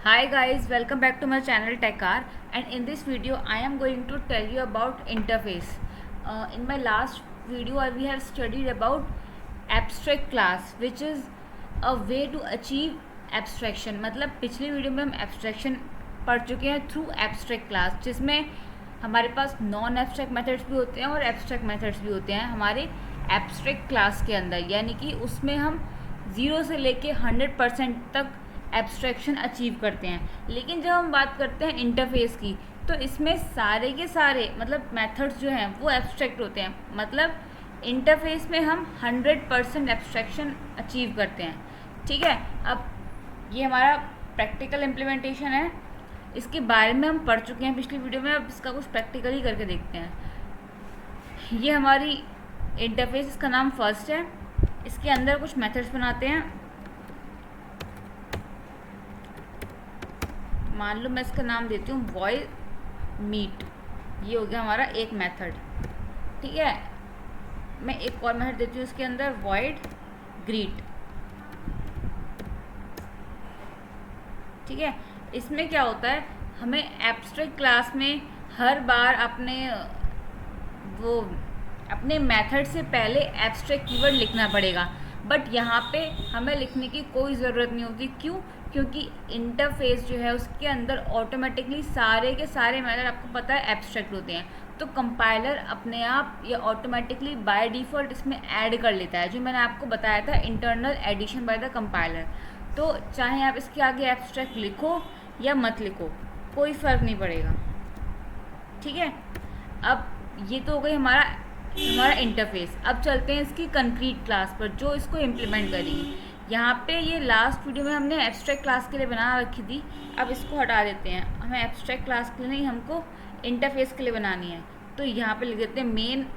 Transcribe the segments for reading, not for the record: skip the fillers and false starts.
Hi guys, welcome back to my channel TechR, and in this video I am going to tell you about interface. In my last video we have studied about abstract class, which is a way to achieve abstraction. मतलब पिछली video में हम abstraction पढ़ चुके हैं through abstract class, जिसमें हमारे पास non abstract methods भी होते हैं और एब्स्ट्रैक्ट मेथड्स भी होते हैं हमारे एब्स्ट्रैक्ट क्लास के अंदर, यानी कि उसमें हम 0 से लेके 100% तक एब्स्ट्रैक्शन अचीव करते हैं। लेकिन जब हम बात करते हैं इंटरफेस की, तो इसमें सारे के सारे मतलब मेथड्स जो हैं वो एब्स्ट्रैक्ट होते हैं। मतलब इंटरफेस में हम 100% एब्स्ट्रैक्शन अचीव करते हैं। ठीक है, अब ये हमारा प्रैक्टिकल इम्प्लीमेंटेशन है, इसके बारे में हम पढ़ चुके हैं पिछली वीडियो में। अब इसका कुछ प्रैक्टिकली करके देखते हैं। ये हमारी इंटरफेस, इसका नाम फर्स्ट है। इसके अंदर कुछ मेथड्स बनाते हैं। मान लो मैं इसका नाम देती हूँ वॉइड मीट। ये हो गया हमारा एक मेथड। ठीक है, मैं एक और मेथड देती हूँ इसके अंदर वॉइड ग्रीट। ठीक है, इसमें क्या होता है, हमें एब्स्ट्रैक्ट क्लास में हर बार अपने मेथड से पहले एब्स्ट्रैक्ट कीवर्ड लिखना पड़ेगा। बट यहाँ पे हमें लिखने की कोई ज़रूरत नहीं होती। क्यों? क्योंकि इंटरफेस जो है उसके अंदर ऑटोमेटिकली सारे के सारे मेथड आपको पता है एब्स्ट्रैक्ट होते हैं। तो कंपाइलर अपने आप या ऑटोमेटिकली बाय डिफ़ॉल्ट इसमें ऐड कर लेता है, जो मैंने आपको बताया था, internal addition by the compiler. तो चाहे आप इसके आगे एब्स्ट्रैक्ट लिखो या मत लिखो, कोई फ़र्क नहीं पड़ेगा। ठीक है, अब ये तो हो गई हमारा इंटरफेस। अब चलते हैं इसकी कंक्रीट क्लास पर, जो इसको इम्प्लीमेंट करेगी। यहाँ पे ये लास्ट वीडियो में हमने एब्स्ट्रैक्ट क्लास के लिए बना रखी थी, अब इसको हटा देते हैं। हमें एब्स्ट्रैक्ट क्लास के लिए नहीं, हमको इंटरफेस के लिए बनानी है। तो यहाँ पे लिख देते हैं मेन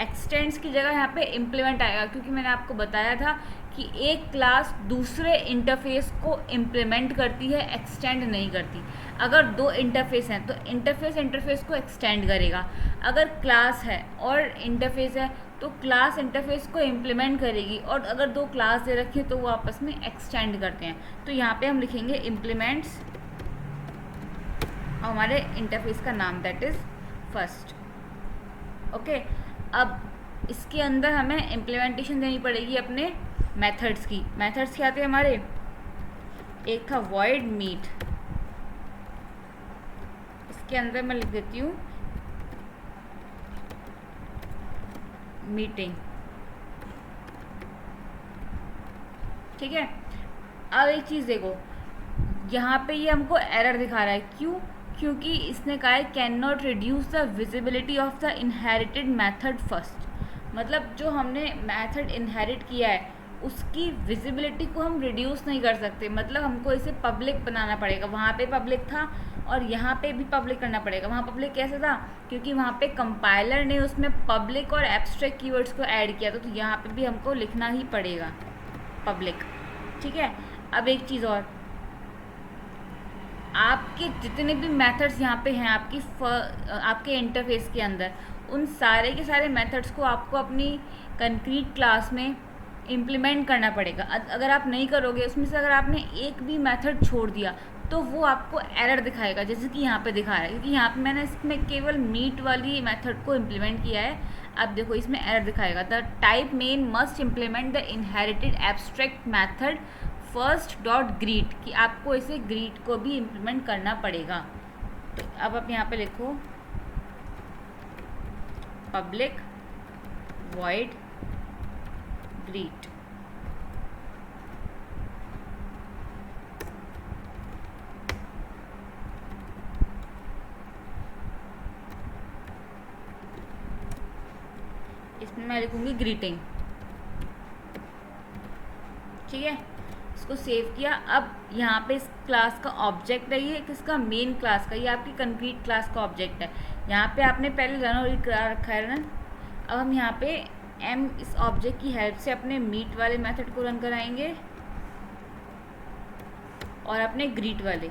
एक्सटेंड्स की जगह यहाँ पे इम्प्लीमेंट आएगा, क्योंकि मैंने आपको बताया था कि एक क्लास दूसरे इंटरफेस को इम्प्लीमेंट करती है, एक्सटेंड नहीं करती। अगर दो इंटरफेस हैं तो इंटरफेस को एक्सटेंड करेगा। अगर क्लास है और इंटरफेस है तो क्लास इंटरफेस को इम्प्लीमेंट करेगी, और अगर दो क्लास दे रखी है तो वो आपस में एक्सटेंड करते हैं। तो यहाँ पे हम लिखेंगे इम्प्लीमेंट्स और हमारे इंटरफेस का नाम दैट इज़ फर्स्ट। ओके, अब इसके अंदर हमें इम्प्लीमेंटेशन देनी पड़ेगी अपने मेथड्स की। मेथड्स क्या थे हमारे? एक था वॉइड मीट, इसके अंदर मैं लिख देती हूँ मीटिंग। ठीक है, अब एक चीज़ देखो, यहाँ पे ये हमको एरर दिखा रहा है। क्यों? क्योंकि इसने कहा है can not reduce the visibility of the inherited method first. मतलब जो हमने मेथड इनहेरिट किया है उसकी विजिबिलिटी को हम रिड्यूस नहीं कर सकते। मतलब हमको इसे पब्लिक बनाना पड़ेगा। वहाँ पे पब्लिक था और यहाँ पे भी पब्लिक करना पड़ेगा। वहाँ पब्लिक कैसे था? क्योंकि वहाँ पे कंपाइलर ने उसमें पब्लिक और एब्स्ट्रैक्ट कीवर्ड्स को ऐड किया था, तो यहाँ पे भी हमको लिखना ही पड़ेगा पब्लिक। ठीक है, अब एक चीज़ और, आपके जितने भी मेथड्स यहाँ पे हैं आपके इंटरफेस के अंदर, उन सारे के सारे मेथड्स को आपको अपनी कंक्रीट क्लास में इम्प्लीमेंट करना पड़ेगा। अगर आप नहीं करोगे, उसमें से अगर आपने एक भी मेथड छोड़ दिया तो वो आपको एरर दिखाएगा, जैसे कि यहाँ पे दिखा रहा है। क्योंकि यहाँ पे मैंने इसमें केवल मीट वाली मेथड को इम्प्लीमेंट किया है। अब देखो इसमें एरर दिखाएगा, the type main must implement the inherited abstract method first dot greet, कि आपको इसे ग्रीट को भी इम्प्लीमेंट करना पड़ेगा। तो अब आप यहाँ पे लिखो पब्लिक वॉइड ग्रीट। इसमें मैं लिखूंगी ग्रीटिंग। ठीक है, इसको सेव किया। अब यहाँ पे इस क्लास का ऑब्जेक्ट है, ये किसका? मेन क्लास का। ये आपकी कंक्रीट क्लास का ऑब्जेक्ट है। यहाँ पे आपने पहले रन और रीड करा रखा है रन। अब हम यहाँ पे इस ऑब्जेक्ट की हेल्प से अपने मीट वाले मेथड को रन कराएंगे और अपने ग्रीट वाले।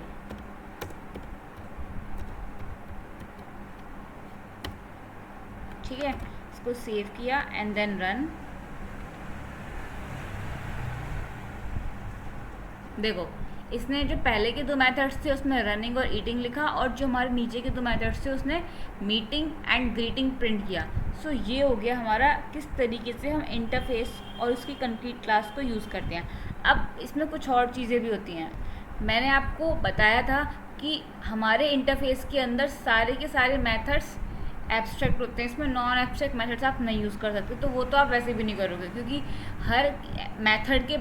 ठीक है, इसको सेव किया एंड देन रन। देखो इसने जो पहले के 2 मेथड्स थे उसमें रनिंग और ईटिंग लिखा, और जो हमारे नीचे के 2 मेथड्स थे उसने मीटिंग एंड ग्रीटिंग प्रिंट किया। सो ये हो गया हमारा किस तरीके से हम इंटरफेस और उसकी कंक्रीट क्लास को यूज़ करते हैं। अब इसमें कुछ और चीज़ें भी होती हैं। मैंने आपको बताया था कि हमारे इंटरफेस के अंदर सारे के सारे मेथड्स एब्स्ट्रैक्ट होते हैं, इसमें नॉन एब्स्ट्रैक्ट मेथड्स आप नहीं यूज़ कर सकते। तो वो तो आप वैसे भी नहीं करोगे, क्योंकि हर मेथड के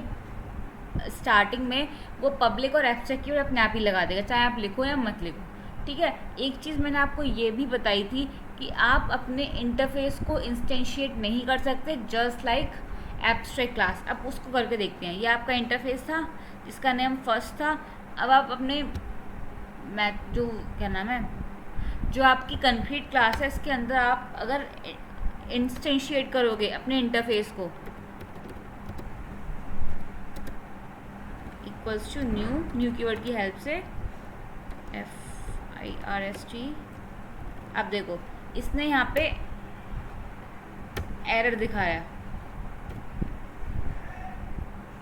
स्टार्टिंग में वो पब्लिक और एब्स्ट्रैक्ट कीवर्ड अपने आप ही लगा देगा, चाहे आप लिखो या मत लिखो। ठीक है, एक चीज़ मैंने आपको ये भी बताई थी कि आप अपने इंटरफेस को इंस्टेंशिएट नहीं कर सकते जस्ट लाइक एब्स्ट्रैक्ट क्लास। अब उसको करके देखते हैं। ये आपका इंटरफेस था जिसका नेम फर्स्ट था। अब आप अपने जो क्या नाम है, जो आपकी कंक्रीट क्लास है, इसके अंदर आप अगर इंस्टेंशिएट करोगे अपने इंटरफेस को, इक्वल्स टू न्यू कीवर्ड की हेल्प से FIRST। अब देखो इसने यहाँ पे एरर दिखाया।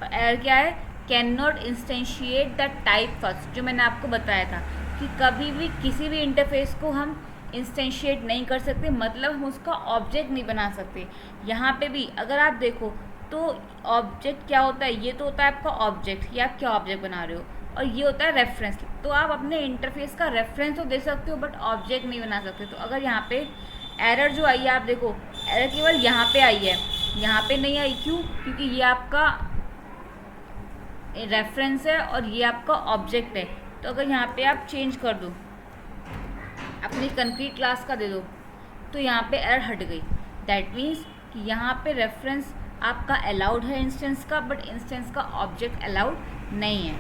एरर क्या है? Can not instantiate the type first, जो मैंने आपको बताया था कि कभी भी किसी भी इंटरफेस को हम इंस्टेंशिएट नहीं कर सकते, मतलब हम उसका ऑब्जेक्ट नहीं बना सकते। यहाँ पे भी अगर आप देखो तो ऑब्जेक्ट क्या होता है? ये तो होता है आपका ऑब्जेक्ट, या आप क्या ऑब्जेक्ट बना रहे हो, और ये होता है रेफरेंस। तो आप अपने इंटरफेस का रेफरेंस तो दे सकते हो बट ऑब्जेक्ट नहीं बना सकते। तो अगर यहाँ पे एरर जो आई है, आप देखो एरर केवल यहाँ पे आई है, यहाँ पे नहीं आई। क्यों? क्योंकि ये आपका रेफरेंस है और ये आपका ऑब्जेक्ट है। तो अगर यहाँ पे आप चेंज कर दो, अपनी कंक्रीट क्लास का दे दो, तो यहाँ पे एरर हट गई। दैट मीन्स कि यहाँ पे रेफरेंस आपका अलाउड है इंस्टेंस का, बट इंस्टेंस का ऑब्जेक्ट अलाउड नहीं है।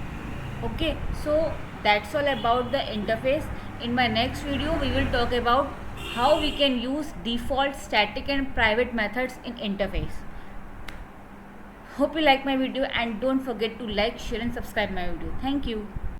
Okay, so that's all about the interface. In my next video we will talk about how we can use default static and private methods in interface. Hope you like my video and don't forget to like, share and subscribe my video. Thank you.